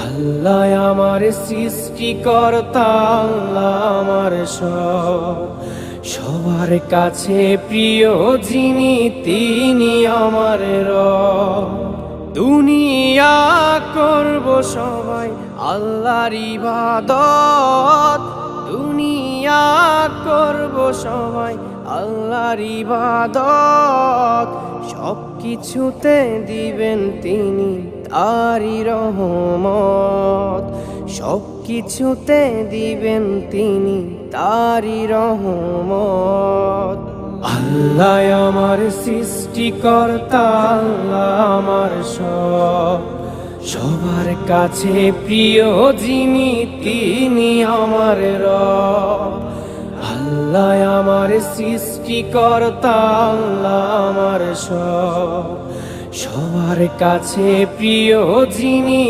আল্লাহ আমার সৃষ্টিকর্তা, আল্লাহ আমার সবার কাছে প্রিয় যিনি তিনি আমার রব। দুনিয়া করব সবাই আল্লাহর ইবাদত, দুনিয়া করব সবাই আল্লাহর ইবাদত। সব কিছুতে দিবেন তিনি তারি রহমত, সব কিছুতে দিবেন তিনি তারি রহমত। আল্লাহ আমার সৃষ্টিকর্তা, আল্লাহ আমার সবার কাছে প্রিয় যিনি তিনি আমার রব। আল্লাহ আমার সৃষ্টিকর্তা, আল্লাহ আমার সবার কাছে প্রিয় যিনি